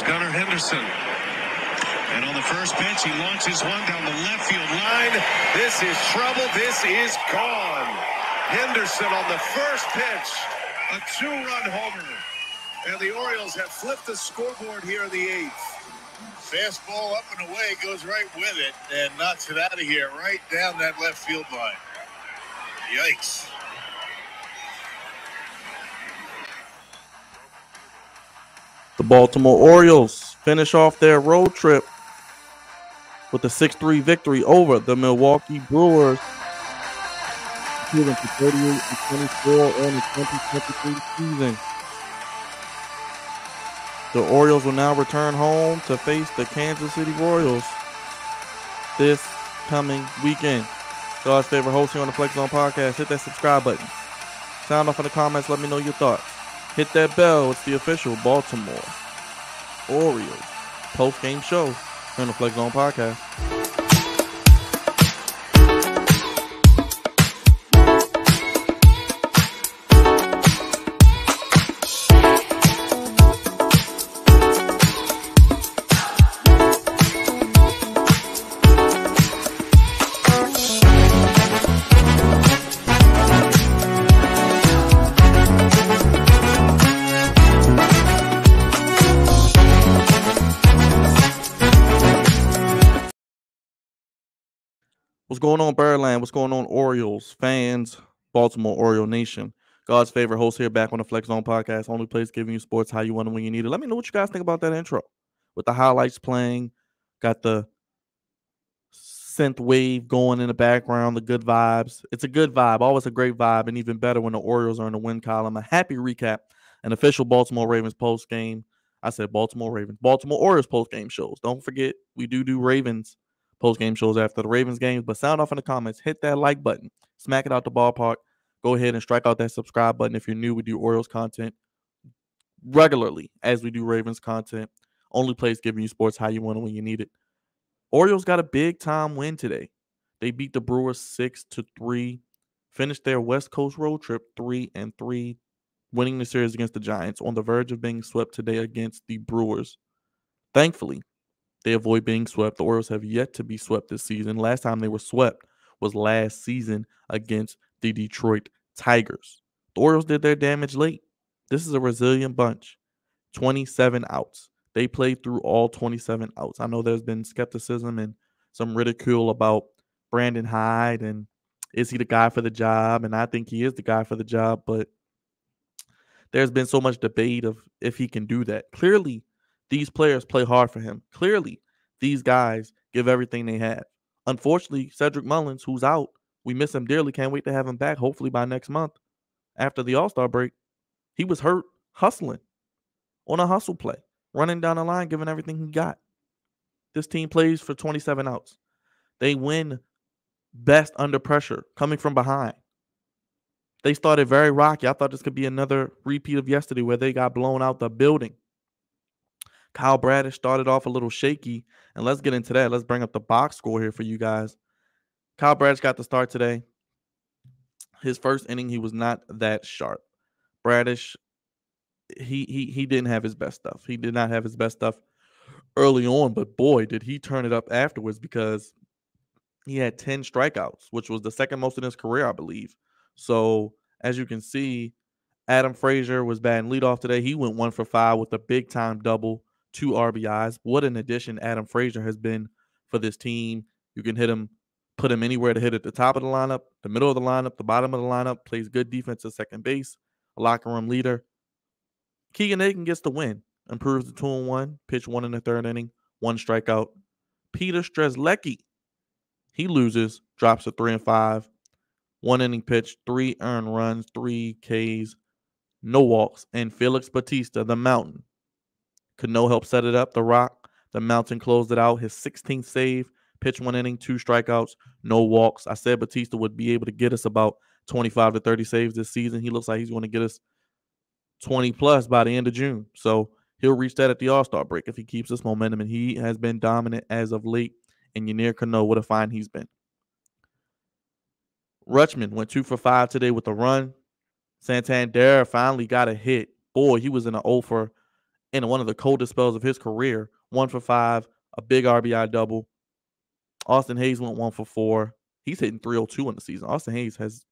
Gunnar Henderson. And on the first pitch, he launches one down the left field line. This is trouble. This is gone. Henderson on the first pitch. A two-run homer. And the Orioles have flipped the scoreboard here in the eighth. Fastball up and away, goes right with it, and knocks it out of here, right down that left field line. Yikes. The Baltimore Orioles finish off their road trip with a 6-3 victory over the Milwaukee Brewers, improving to 38-24 on the 2023 season. The Orioles will now return home to face the Kansas City Royals this coming weekend. God's favorite host here on the Flex Zone podcast. Hit that subscribe button. Sound off in the comments. Let me know your thoughts. Hit that bell. It's the official Baltimore Orioles post-game show here on the Flex Zone podcast. What's going on, Birdland? What's going on, Orioles fans, Baltimore Oriole Nation? God's favorite host here, back on the Flex Zone podcast. Only place giving you sports how you want and when you need it. Let me know what you guys think about that intro. With the highlights playing, got the synth wave going in the background, the good vibes. It's a good vibe, always a great vibe, and even better when the Orioles are in the win column. A happy recap, an official Baltimore Ravens post game. I said Baltimore Ravens, Baltimore Orioles post game shows. Don't forget, we do Ravens post-game shows after the Ravens games, but sound off in the comments. Hit that like button. Smack it out the ballpark. Go ahead and strike out that subscribe button. If you're new, we do Orioles content regularly as we do Ravens content. Only place giving you sports how you want it when you need it. Orioles got a big-time win today. They beat the Brewers 6-3, finished their West Coast road trip 3-3, winning the series against the Giants, on the verge of being swept today against the Brewers. Thankfully, they avoid being swept. The Orioles have yet to be swept this season. Last time they were swept was last season against the Detroit Tigers. The Orioles did their damage late. This is a resilient bunch. 27 outs. They played through all 27 outs. I know there's been skepticism and some ridicule about Brandon Hyde and is he the guy for the job? And I think he is the guy for the job, but there's been so much debate of if he can do that. Clearly, these players play hard for him. Clearly, these guys give everything they have. Unfortunately, Cedric Mullins, who's out, we miss him dearly. Can't wait to have him back, hopefully by next month after the All-Star break. He was hurt hustling on a hustle play, running down the line, giving everything he got. This team plays for 27 outs. They win best under pressure, coming from behind. They started very rocky. I thought this could be another repeat of yesterday where they got blown out the building. Kyle Bradish started off a little shaky, and let's get into that. Let's bring up the box score here for you guys. Kyle Bradish got the start today. His first inning, he was not that sharp. Bradish, he didn't have his best stuff. He did not have his best stuff early on, but boy, did he turn it up afterwards, because he had 10 strikeouts, which was the second most in his career, I believe. So, as you can see, Adam Frazier was batting leadoff today. He went 1 for 5 with a big-time double, 2 RBIs. What an addition Adam Frazier has been for this team. You can hit him, put him anywhere to hit at the top of the lineup, the middle of the lineup, the bottom of the lineup, plays good defense at second base, a locker room leader. Keegan Aiken gets the win, improves to 2-1, pitch 1 in the third inning, 1 strikeout. Peter Strzelecki, he loses, drops to 3-5, 1 inning pitch, 3 earned runs, 3 Ks, no walks. And Felix Bautista, the Mountain, could no help set it up. The Rock, the Mountain, closed it out. His 16th save, pitch 1 inning, 2 strikeouts, no walks. I said Bautista would be able to get us about 25 to 30 saves this season. He looks like he's going to get us 20 plus by the end of June. So he'll reach that at the All-Star break if he keeps this momentum, and he has been dominant as of late. And Yanir Cano, what a find he's been. Rutschman went 2 for 5 today with a run. Santander finally got a hit. Boy, he was in an 0 for in one of the coldest spells of his career. 1 for 5, a big RBI double. Austin Hayes went 1 for 4. He's hitting 302 in the season. Austin Hayes has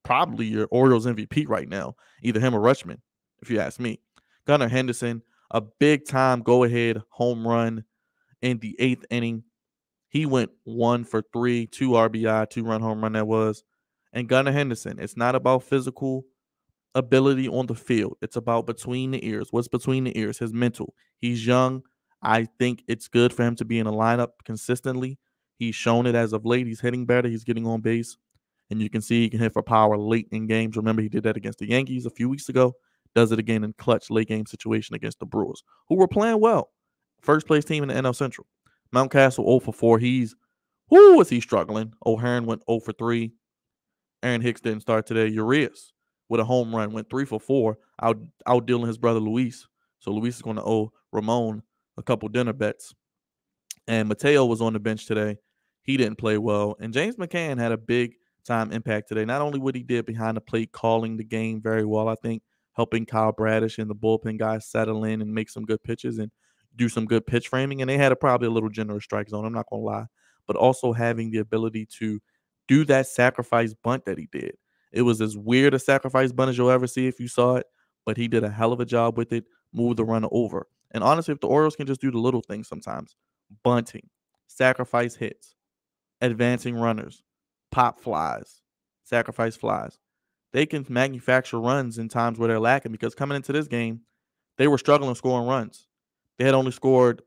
probably your Orioles MVP right now, either him or Rutschman, if you ask me. Gunnar Henderson, a big-time go-ahead home run in the 8th inning. He went 1 for 3, 2 RBI, 2-run home run that was. And Gunnar Henderson, it's not about physical ability on the field. It's about between the ears. What's between the ears? His mental. He's young. I think it's good for him to be in a lineup consistently. He's shown it as of late. He's hitting better. He's getting on base. And you can see he can hit for power late in games. Remember, he did that against the Yankees a few weeks ago. Does it again in clutch late game situation against the Brewers, who were playing well. First place team in the NL Central. Mountcastle 0 for 4. Is he struggling? O'Hearn went 0 for 3. Aaron Hicks didn't start today. Urias with a home run went 3 for 4, outdealing his brother Luis. So Luis is going to owe Ramon a couple dinner bets. And Mateo was on the bench today. He didn't play well. And James McCann had a big time impact today. Not only what he did behind the plate, calling the game very well, I think, helping Kyle Bradish and the bullpen guys settle in and make some good pitches and do some good pitch framing. And they had probably a little generous strike zone, I'm not going to lie. But also having the ability to do that sacrifice bunt that he did. It was as weird a sacrifice bunt as you'll ever see if you saw it, but he did a hell of a job with it, moved the runner over. And honestly, if the Orioles can just do the little things sometimes, bunting, sacrifice hits, advancing runners, pop flies, sacrifice flies, they can manufacture runs in times where they're lacking, because coming into this game, they were struggling scoring runs. They had only scored,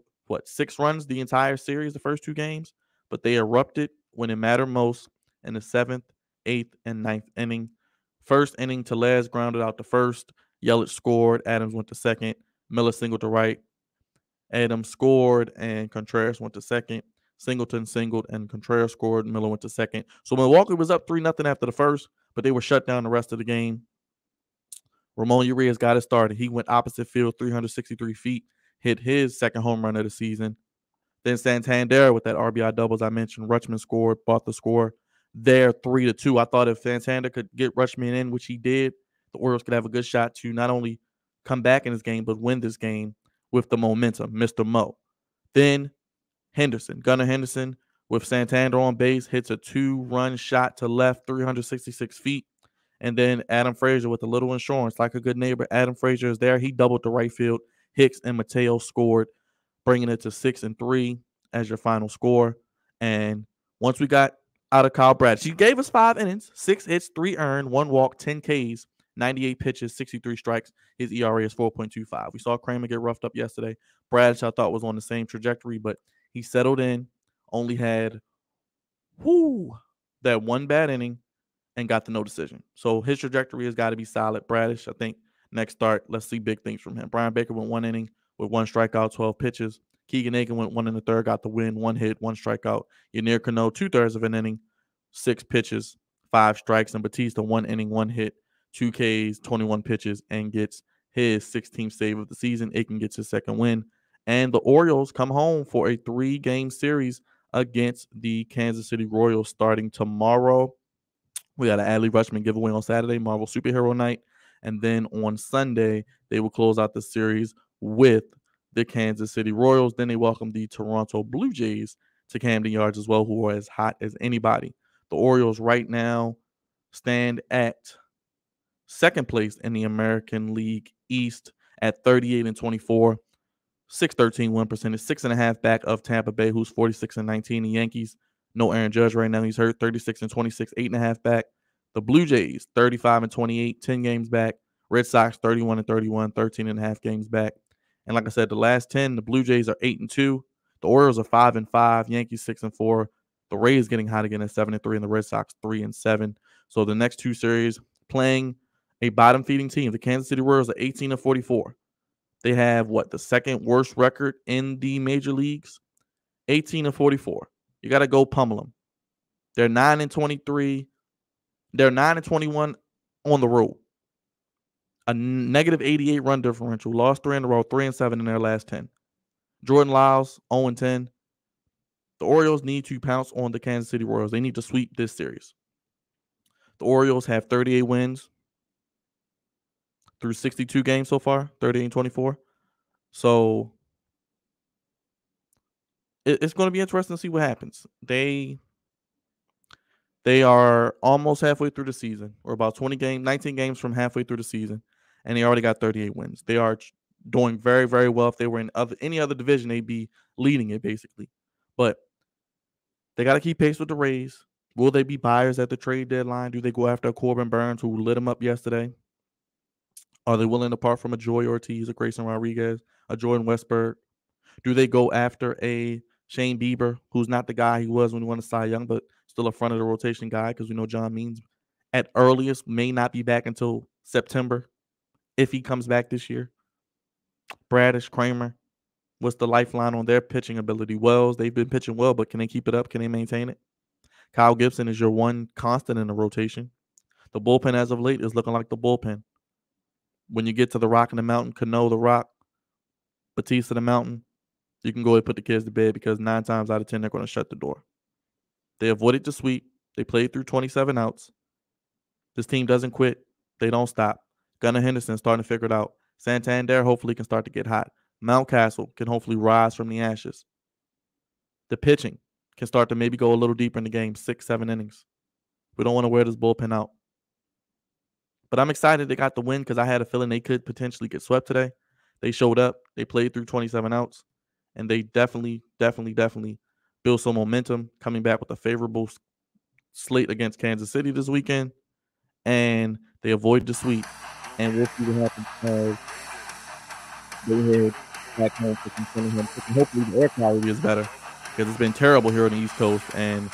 6 runs the entire series, the first 2 games, but they erupted when it mattered most in the 7th, 8th, and 9th inning. First inning, Tellez grounded out the first. Yelich scored. Adams went to second. Miller singled to right. Adams scored, and Contreras went to second. Singleton singled, and Contreras scored. Miller went to second. So Milwaukee was up 3-0 after the first, but they were shut down the rest of the game. Ramon Urias got it started. He went opposite field 363 feet, hit his second home run of the season. Then Santander with that RBI doubles I mentioned. Rutschman scored, bought the score there 3-2. I thought if Santander could get Rutschman in, which he did, the Orioles could have a good shot to not only come back in this game, but win this game with the momentum, Mr. Mo. Then Gunnar Henderson with Santander on base, hits a 2-run shot to left, 366 feet. And then Adam Frazier with a little insurance, like a good neighbor. Adam Frazier is there. He doubled to right field. Hicks and Mateo scored, bringing it to 6-3 as your final score. And once we got out of Kyle Bradish, he gave us 5 innings, 6 hits, 3 earned, 1 walk, 10 Ks, 98 pitches, 63 strikes. His ERA is 4.25. We saw Kramer get roughed up yesterday. Bradish, I thought, was on the same trajectory, but he settled in, only had that 1 bad inning, and got the no decision. So his trajectory has got to be solid. Bradish, I think, next start, let's see big things from him. Brian Baker went 1 inning with 1 strikeout, 12 pitches. Keegan Aiken went 1 1/3, got the win, 1 hit, 1 strikeout. Yanir Cano, 2/3 of an inning, 6 pitches, 5 strikes. And Batista, 1 inning, 1 hit, 2 Ks, 21 pitches, and gets his 16th save of the season. Aiken gets his second win. And the Orioles come home for a 3-game series against the Kansas City Royals starting tomorrow. We got an Adley Rutschman giveaway on Saturday, Marvel Superhero Night. And then on Sunday, they will close out the series with the Kansas City Royals. Then they welcome the Toronto Blue Jays to Camden Yards as well, who are as hot as anybody. The Orioles right now stand at 2nd place in the American League East at 38-24, 613 win percentage, 6.5 back of Tampa Bay, who's 46-19. The Yankees, no Aaron Judge right now. He's hurt, 36-26, 8.5 back. The Blue Jays, 35-28, 10 games back. Red Sox, 31-31, 13.5 games back. And like I said, the last 10, the Blue Jays are 8-2. The Orioles are 5-5. Yankees 6-4. The Rays getting hot again at 7-3, and the Red Sox 3-7. So the next 2 series playing a bottom-feeding team. The Kansas City Royals are 18-44. They have the second worst record in the major leagues, 18-44. You got to go pummel them. They're 9-23. They're 9-21 on the road. A negative 88 run differential. Lost 3 in a row, 3-7 in their last 10. Jordan Lyles, 0-10. The Orioles need to pounce on the Kansas City Royals. They need to sweep this series. The Orioles have 38 wins through 62 games so far, 38-24. So it's going to be interesting to see what happens. They are almost halfway through the season, or about 19 games from halfway through the season, and they already got 38 wins. They are doing very, very well. If they were in any other division, they'd be leading it basically. But they got to keep pace with the Rays. Will they be buyers at the trade deadline? Do they go after Corbin Burns, who lit them up yesterday? Are they willing to part from a Joy Ortiz, a Grayson Rodriguez, a Jordan Westberg? Do they go after a Shane Bieber, who's not the guy he was when he won the Cy Young, but still a front of the rotation guy, because we know John Means at earliest may not be back until September if he comes back this year. Bradish, Kramer, what's the lifeline on their pitching ability? Wells, they've been pitching well, but can they keep it up? Can they maintain it? Kyle Gibson is your one constant in the rotation. The bullpen as of late is looking like the bullpen. When you get to the Rock and the Mountain, Cano, the Rock, Batista, the Mountain, you can go ahead and put the kids to bed, because 9 times out of 10, they're going to shut the door. They avoided the sweep. They played through 27 outs. This team doesn't quit. They don't stop. Gunnar Henderson starting to figure it out. Santander hopefully can start to get hot. Mountcastle can hopefully rise from the ashes. The pitching can start to maybe go a little deeper in the game, 6-7 innings. We don't want to wear this bullpen out. But I'm excited they got the win, because I had a feeling they could potentially get swept today. They showed up. They played through 27 outs. And they definitely built some momentum, coming back with a favorable slate against Kansas City this weekend. And they avoided the sweep. And we'll see what happens as they head back home for Cunningham. Hopefully the air quality is better, because it's been terrible here on the East Coast. And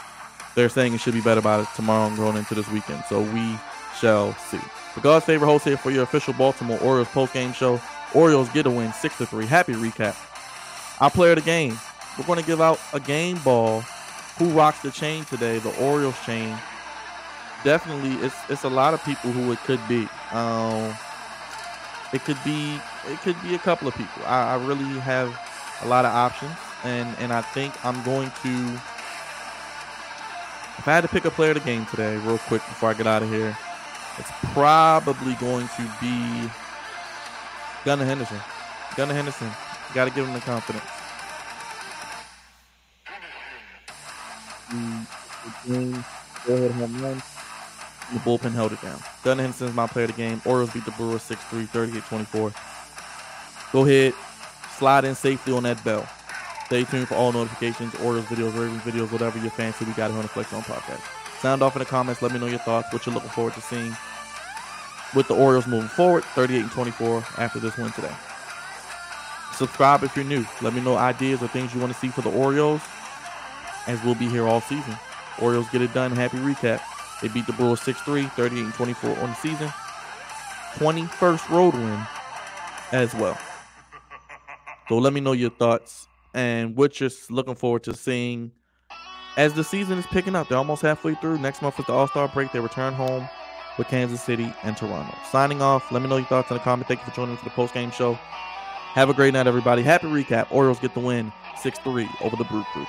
they're saying it should be better by tomorrow and going into this weekend. So we shall see. For God's favorite host here for your official Baltimore Orioles postgame show, Orioles get a win 6-3. Happy recap. Our player of the game. We're going to give out a game ball. Who rocks the chain today? The Orioles chain. Definitely, it's a lot of people who it could be. It could be a couple of people. I really have a lot of options, and I think I'm going to. If I had to pick a player of the game today, real quick before I get out of here, it's probably going to be Gunnar Henderson. Gunnar Henderson. You got to give him the confidence. The bullpen held it down. Gunnar Henderson is my player of the game. Orioles beat the Brewers 6-3, 38-24. Go ahead, slide in safely on that bell. Stay tuned for all notifications, Orioles videos, Ravens videos, whatever you fancy. We got it on the Flex On Podcast. Sound off in the comments. Let me know your thoughts, what you're looking forward to seeing with the Orioles moving forward, 38-24 after this win today. Subscribe if you're new. Let me know ideas or things you want to see for the Orioles, as we'll be here all season. Orioles get it done. Happy recap. They beat the Brewers 6-3, 38-24 on the season. 21st road win as well. So let me know your thoughts and what you're looking forward to seeing as the season is picking up. They're almost halfway through. Next month is the All-Star break. They return home with Kansas City and Toronto. Signing off. Let me know your thoughts in the comment. Thank you for joining me for the post-game show. Have a great night, everybody. Happy recap. Orioles get the win 6-3 over the Brew Crew.